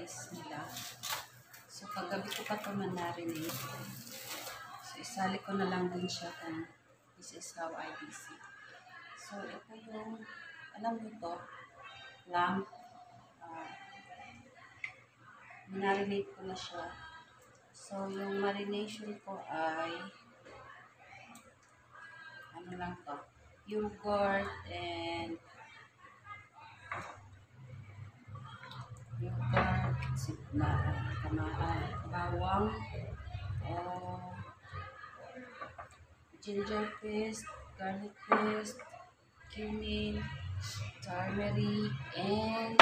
size nila. So, paggabi ko pa ito marinate. So, isali ko na lang din siya kung this is how I visit. So, ito yung, alam mo ito, lamb. Marinate ko na siya. So, yung marination ko ay, ano lang to, yogurt and bawang, ginger paste, garlic paste, cumin, turmeric, and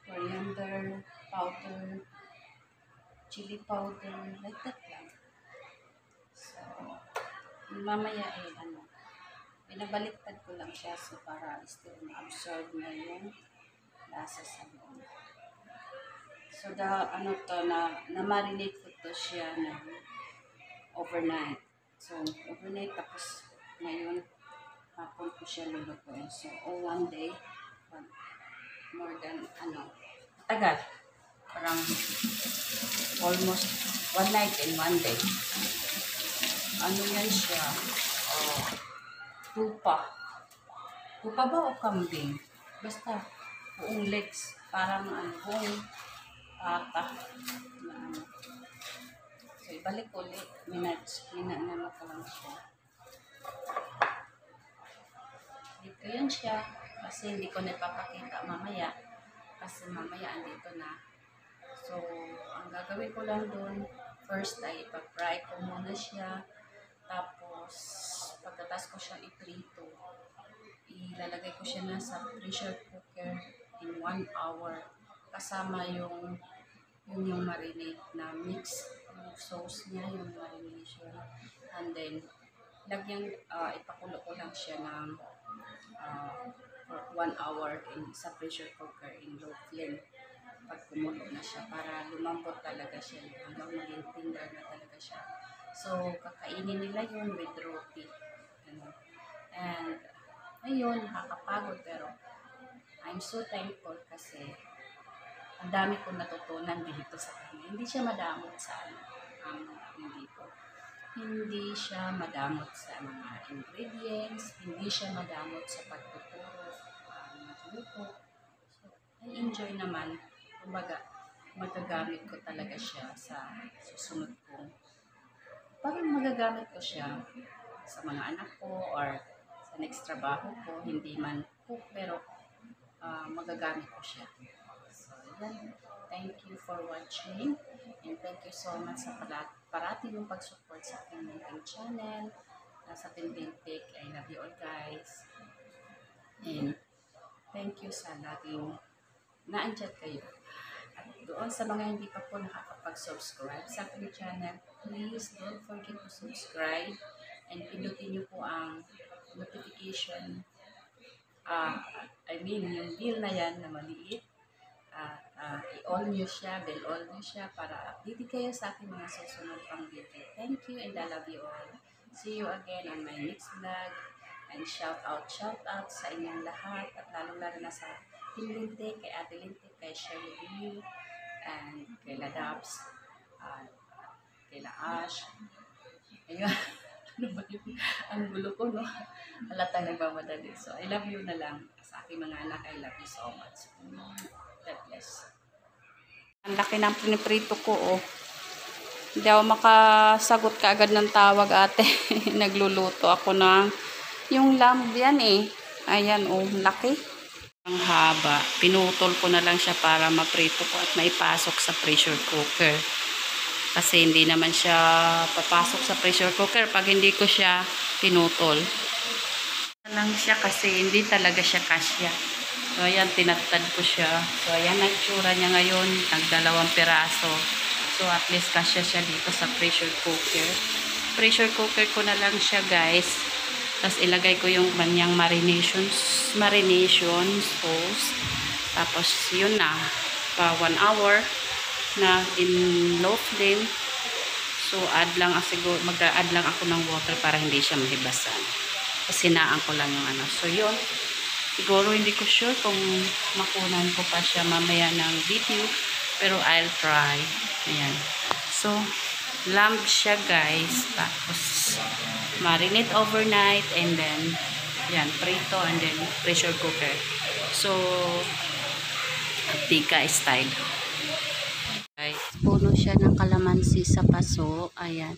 coriander powder, chili powder, like that lang. So, mamaya binabaliktad ko lang siya so para still ma-absorb na yung lasa sa loob. So, na-marinate ko to siya na overnight. So, overnight tapos ngayon hapon ko siya lulutuin. So, one day, more than, tagal. Parang almost one night and one day. Ano yan siya? Tupa. Tupa ba o kambing? Basta, buong legs. Parang buong pata. So, ibalik ulit. Minanano ko lang siya. Dito yan siya. Kasi hindi ko napapakita mamaya. Kasi mamaya andito na. So, ang gagawin ko lang doon, first ay ipapry ko muna siya. Tapos, pagkatas ko siya iprito, ilalagay ko siya na sa pressure cooker in 1 hour. Kasama yung marinate na mix, yung sauce niya, yung marination. And then, ipakulo ko lang siya ng for 1 hour sa pressure cooker in low flame. Pag kumulo na siya, para lumambot talaga siya hanggang maging tender na talaga siya. So, kakainin nila yun with roti. And, ayun, nakakapagod pero I'm so thankful kasi ang dami kong natutunan dito sa kanya. Hindi siya madamot sa Hindi siya madamot sa mga ingredients, hindi siya madamot sa pagtuturo, magluto. So, I enjoy naman. Kumbaga, magagamit ko talaga siya sa susunod kong. Parang magagamit ko siya sa mga anak ko or sa next trabaho ko. Hindi man cook, pero magagamit ko siya. So, yan. Thank you for watching. And thank you so much sa parati yung pag-support sa aking munting channel. Sa Pintintik. I love you all, guys. And thank you sa laging naandyan kayo. At doon sa mga hindi pa po nakakapag-subscribe sa aking channel, please don't forget to subscribe and pindutin niyo po ang notification. Yung bell na yan na maliit. I-all nyo siya, bell-all nyo siya para update kayo sa aking mga susunod pang video. Thank you and I love you all. See you again on my next vlog. And shout out sa inyong lahat at lalong-lalo na sa Pintintik, kay Ate Lintik, kay Shirley B, and kay La Dabs, kay La Ash. Ayun, ano ba yun? Ang gulo ko, no? Halatang nagmamadali. So, I love you na lang. Sa aking mga anak, I love you so much. God bless. Ang laki ng piniprito ko, oh. Hindi ako makasagot kaagad ng tawag, ate. Nagluluto ako ng yung lamb yan, eh. Ayan, oh, laki. Ang haba. Pinutol ko na lang siya para maprito ko at maipasok sa pressure cooker. Kasi hindi naman siya papasok sa pressure cooker pag hindi ko siya pinutol. Lang siya kasi hindi talaga siya kasya. So, ayan, tinatad ko siya. So, ayan, nagsura niya ngayon. Nagdalawang piraso. So, at least kasya siya dito sa pressure cooker. Pressure cooker ko na lang siya, guys. Tapos, ilagay ko yung kanyang marination sauce. Tapos, yun na. Pa 1 hour na in low flame. So, mag-add lang ako ng water para hindi siya mahibasan. Kasi sinaan ko lang yung So, yun. Siguro hindi ko sure kung makunan ko pa siya mamaya ng video. Pero I'll try. Ayan. So, lamb siya guys. Tapos, marinate overnight. And then, yan, prito. And then, pressure cooker. So, tika style. Guys, puno siya ng kalamansi sa paso. Ayan.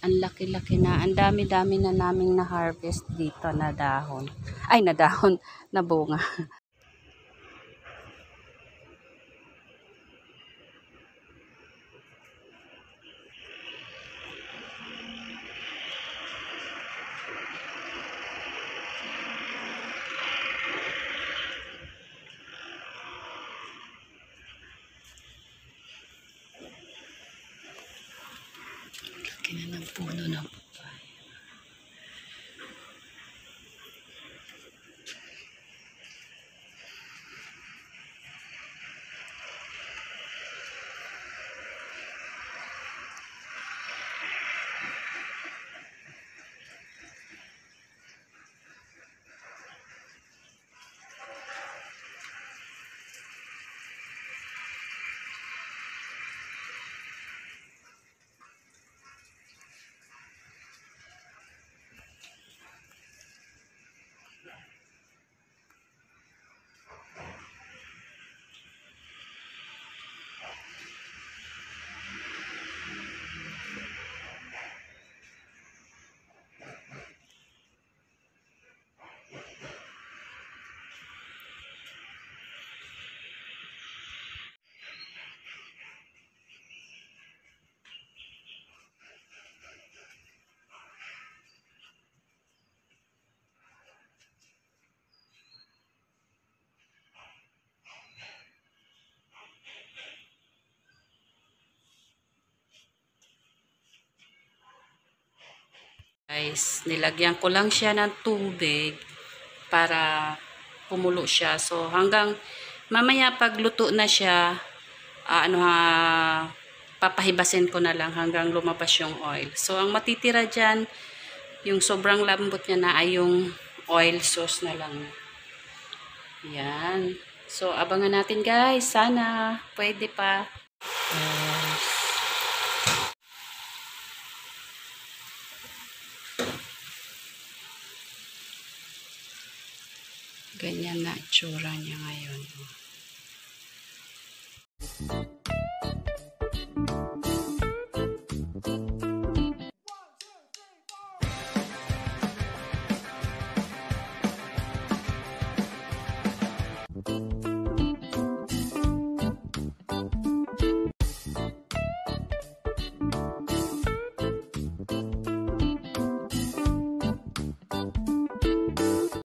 Ang laki-laki na. Ang dami-dami na naming na-harvest dito na dahon. Ay, na dahon. Na bunga. Laki na ng puno ng papaya. Guys, nilagyan ko lang siya ng tubig para pumulo siya. So, hanggang mamaya pagluto na siya, papahibasin ko na lang hanggang lumabas yung oil. So, ang matitira dyan, yung sobrang lambot niya na ay yung oil sauce na lang. Yan. So, abangan natin guys. Sana pwede pa. Ganyan na itsura niya ngayon.